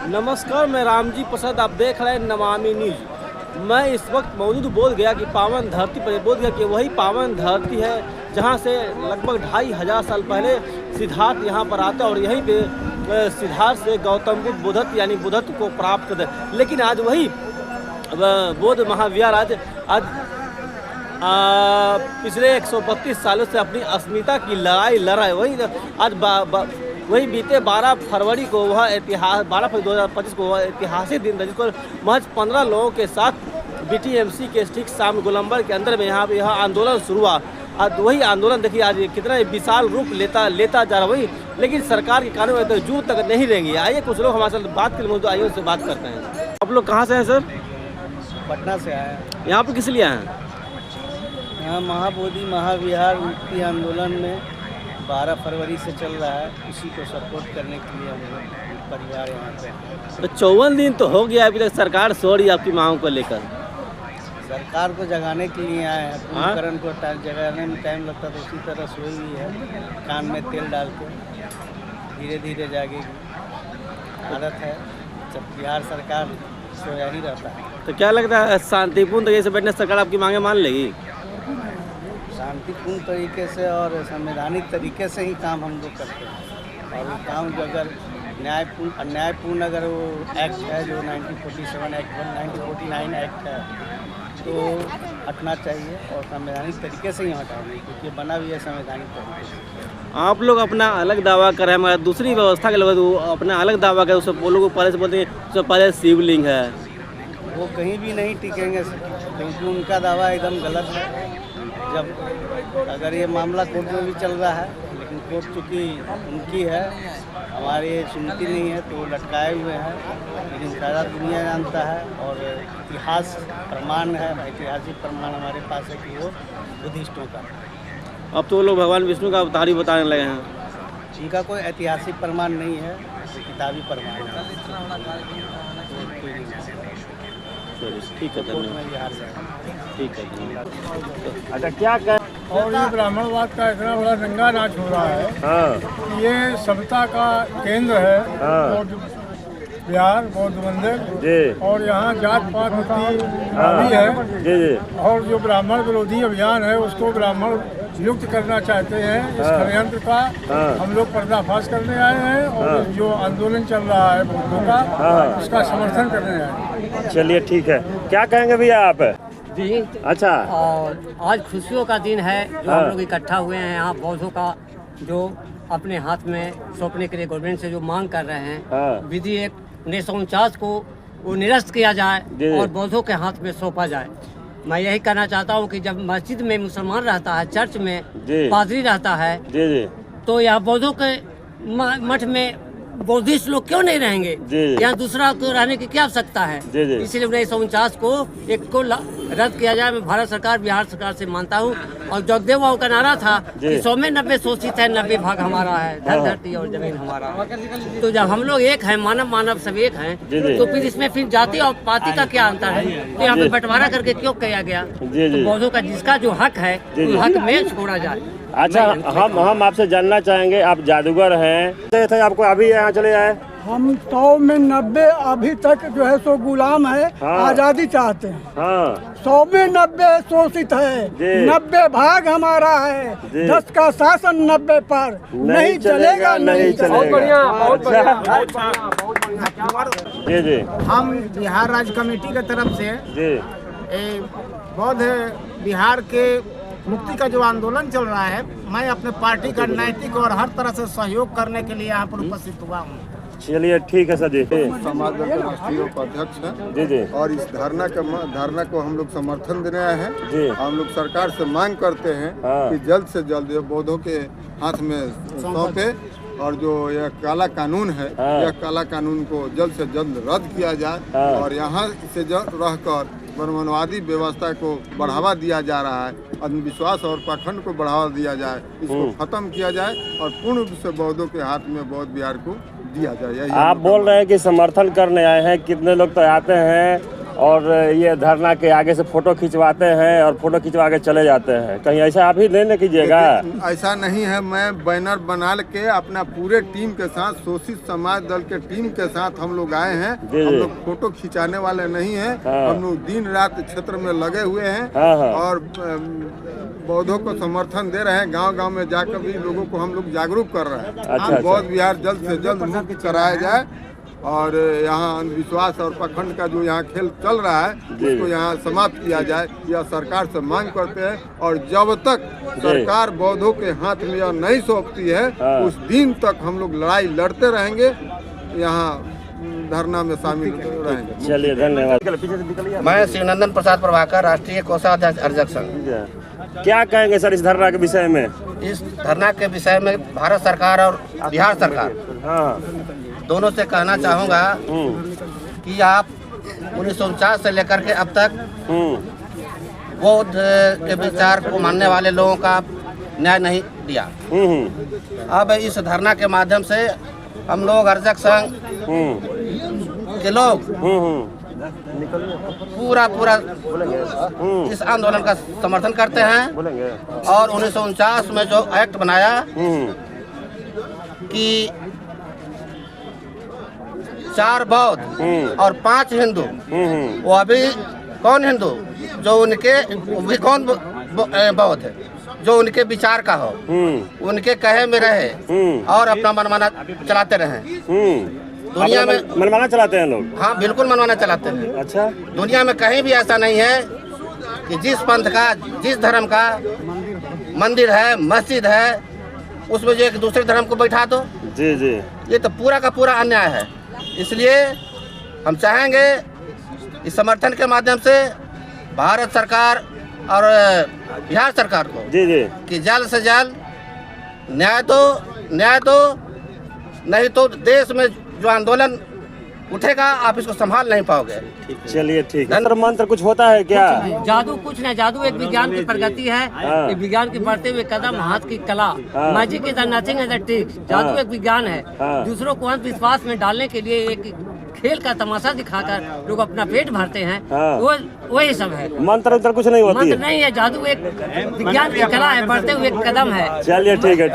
नमस्कार, मैं रामजी प्रसाद, आप देख रहे हैं नमामि न्यूज। मैं इस वक्त मौजूद बोध गया की पावन धरती पर, बोध गया कि वही पावन धरती है जहां से लगभग 2500 साल पहले सिद्धार्थ यहां पर आते और यहीं पे सिद्धार्थ से गौतम बुद्ध बुद्धत्व यानी बुद्धत्व को प्राप्त करते। लेकिन आज वही बौद्ध महाविहार आज पिछले 132 सालों से अपनी अस्मिता की लड़ाई लड़ रहा है। वही आज वही बीते 12 फरवरी को वह 12 फरवरी 2025 को वह ऐतिहासिक दिन था, जिसको महज 15 लोगों के साथ BTMC के ठीक सामने गोलंबर के अंदर में यह आंदोलन शुरू हुआ। आज वही आंदोलन देखिए आज कितना विशाल रूप लेता जा रहा है वही, लेकिन सरकार के कानून में तो जून तक नहीं रहेंगे। आइए कुछ लोग हमारे साथ बात के लिए आइए उनसे बात करते हैं। आप लोग कहाँ से हैं सर? पटना से आए हैं। यहाँ पर किस लिए आए हैं? यहाँ महाबोधि महाविहार मुक्ति आंदोलन में 12 फरवरी से चल रहा है, उसी को सपोर्ट करने के लिए हम लोग परिवार यहाँ पे हैं। तो 54 दिन तो हो गया, अभी तक सरकार सो रही है आपकी मांगों को लेकर। सरकार को जगाने के लिए आए हैं। पूर्णकरण को जगाने में टाइम लगता तो उसी तरह सोई हुई है, कान में तेल डाल के धीरे धीरे जागेगी। आदत है, जब बिहार सरकार सोया ही रहता है। तो क्या लगता है शांतिपूर्ण तरीके से बैठने सरकार आपकी मांगे मान लेगी? शांतिपूर्ण तरीके से और संवैधानिक तरीके से ही काम हम लोग करते हैं। और वो काम जो अगर अन्यायपूर्ण अगर वो एक्ट है जो 1947 एक्ट 1949 एक्ट है तो हटना चाहिए और संवैधानिक तरीके से ही हटाएंगे, क्योंकि ये बना भी है संवैधानिक तरीके से। आप लोग अपना अलग दावा कर रहे हैं, मगर दूसरी व्यवस्था के लोग अपना अलग दावा करें, उससे लोग पहले से बोलते हैं उससे पहले शिवलिंग है। वो कहीं भी नहीं टिकेंगे क्योंकि उनका दावा एकदम गलत है। जब अगर ये मामला कोर्ट में भी चल रहा है, लेकिन कोर्ट चूँकि उनकी है, हमारी सुनती नहीं है, तो लटकाए हुए हैं। लेकिन सारा दुनिया जानता है और इतिहास प्रमाण है, ऐतिहासिक प्रमाण हमारे पास है कि वो बुद्धिस्टों का। अब तो लोग भगवान विष्णु का अवतार ही बताने लगे हैं। उनका कोई ऐतिहासिक प्रमाण नहीं है, तो किताबी प्रमाण है। ठीक है, धन्यवाद। ठीक है, धन्यवाद। अच्छा, क्या कह और ये ब्राह्मणवाद का इतना बड़ा नंगा नाच हो रहा है। हाँ। ये सभ्यता का केंद्र है। हाँ। और बिहार बौद्ध मंदिर जी। और यहाँ जात पात मुक्ति हावी है। जी जी। और जो ब्राह्मण विरोधी अभियान है उसको ब्राह्मण नियुक्त करना चाहते हैं। इस षड्यंत्र का हम लोग पर्दाफाश करने आए हैं और जो आंदोलन चल रहा है बौद्धों का उसका समर्थन करने आए हैं। चलिए ठीक है, क्या कहेंगे भैया आप? जी। अच्छा, और आज खुशियों का दिन है जो हम लोग इकट्ठा हुए हैं यहाँ बौद्धों का, जो अपने हाथ में सौंपने के लिए गवर्नमेंट से जो मांग कर रहे हैं विधि 1949 को वो निरस्त किया जाए और बौद्धों के हाथ में सौंपा जाए। मैं यही कहना चाहता हूँ कि जब मस्जिद में मुसलमान रहता है, चर्च में पादरी रहता है, तो यहाँ बौद्धों के मठ में बौद्धिस्ट लोग क्यों नहीं रहेंगे? यहाँ दूसरा को रहने की क्या आवश्यकता है? इसलिए 1949 को एक को रद्द किया जाए। मैं भारत सरकार बिहार सरकार से मानता हूँ। और जगदेव बाबू का नारा था कि 100 में 90 शोषित है, 90 भाग हमारा है, धन धरती और जमीन हमारा है। तो जब हम लोग एक हैं, मानव सब एक हैं, तो फिर इसमें फिर जाति और पार्टी का क्या अंतर है? तो यहाँ पे बंटवारा करके क्यों किया गया? तो बौद्धों का जिसका जो हक है उस हक में छोड़ा जाए। अच्छा, हम आपसे जानना चाहेंगे, आप जादूगर हैं, आपको अभी यहाँ चले आए? हम 100 में 90 अभी तक जो है सो गुलाम है। आजादी चाहते हैं। 100 में 90 शोषित है, 90 भाग हमारा है, 10 का शासन 90 पर नहीं चलेगा, नहीं चलेगा। बहुत बढ़िया, बहुत जी जी। हम बिहार राज्य कमेटी की तरफ से बौद्ध बिहार के मुक्ति का जो आंदोलन चल रहा है, मैं अपने पार्टी का नैतिक और हर तरह से सहयोग करने के लिए यहाँ पर उपस्थित हुआ हूँ। चलिए ठीक है सर जी। समाज दल के राष्ट्रीय उपाध्यक्ष हैं जी जी। और इस धरना को हम लोग समर्थन देने आए हैं जी। हम लोग सरकार से मांग करते हैं कि जल्द से जल्द बौद्धों के हाथ में सौंपे और जो यह काला कानून है यह काला कानून को जल्द से जल्द रद्द किया जाए और यहाँ से रहकर ब्राह्मणवादी व्यवस्था को बढ़ावा दिया जा रहा है, अंधविश्वास और पाखंड को बढ़ावा दिया जाए, इसको खत्म किया जाए और पूर्ण रूप से बौद्धों के हाथ में बौद्ध बिहार को दिया जाए। आप बोल रहे हैं कि समर्थन करने आए हैं, कितने लोग तो आते हैं और ये धरना के आगे से फोटो खिंचवाते हैं और फोटो खिंचवा के चले जाते हैं। कहीं ऐसा आप ही नहीं कीजिएगा? ऐसा नहीं है, मैं बैनर बना के अपना पूरे टीम के साथ, शोषित समाज दल के टीम के साथ हम लोग आए हैं। हम लोग फोटो खिंचाने वाले नहीं हैं। हम लोग दिन रात क्षेत्र में लगे हुए हैं और बौद्धों को समर्थन दे रहे हैं। गांव-गांव में जाकर भी लोगों को हम लोग जागरूक कर रहे हैं। अच्छा। बौद्ध विहार जल्द से जल्द मुक्त कराया जाए और यहाँ अंधविश्वास और पखंड का जो यहाँ खेल चल रहा है उसको यहाँ समाप्त किया जाए, यह सरकार से मांग करते हैं। और जब तक सरकार बौद्धों के हाथ में यह नहीं सौंपती है उस दिन तक हम लोग लड़ाई लड़ते रहेंगे, यहाँ धरना में शामिल रहेंगे। चलिए धन्यवाद। मैं शिवनंदन प्रसाद प्रभाकर, राष्ट्रीय कोषाध्यक्ष अर्जक संघ। क्या कहेंगे सर इस धरना के विषय में? इस धरना के विषय में भारत सरकार और बिहार सरकार दोनों से कहना चाहूँगा कि आप 1949 से लेकर के अब तक बौद्ध के विचार को मानने वाले लोगों का न्याय नहीं दिया। अब इस धरना के माध्यम से हम लोग अर्जक संघ के लोग पूरा इस आंदोलन का समर्थन करते हैं। और 1949 में जो एक्ट बनाया कि 4 बौद्ध और 5 हिंदू, वो अभी कौन हिंदू जो उनके भी कौन बौद्ध है जो उनके विचार का हो, उनके कहे में रहे और अपना मनमाना चलाते रहे। दुनिया में मनमाना चलाते हैं लोग? हाँ बिल्कुल मनमाना चलाते हैं। अच्छा। दुनिया में कहीं भी ऐसा नहीं है कि जिस पंथ का, जिस धर्म का मंदिर है, मस्जिद है, उसमें जो एक दूसरे धर्म को बैठा दो। जी जी। ये तो पूरा का पूरा अन्याय है। इसलिए हम चाहेंगे इस समर्थन के माध्यम से भारत सरकार और बिहार सरकार को जी जी कि जल्द से जल्द न्याय दो, नहीं तो देश में जो आंदोलन उठेगा आप इसको संभाल नहीं पाओगे। चलिए ठीक है। मंत्र कुछ होता है क्या? जादू कुछ नहीं, जादू एक विज्ञान की प्रगति है। एक विज्ञान के बढ़ते हुए कदम, हाथ की कला। Magic is nothing as a trick. जादू एक विज्ञान है। दूसरों को अंधविश्वास में डालने के लिए एक खेल का तमाशा दिखाकर लोग अपना पेट भरते हैं, वो वही सब है। मंत्र कुछ नहीं होती मंत्र नहीं है, जादू एक विज्ञान की कला है, बढ़ते हुए कदम है। चलिए ठीक है।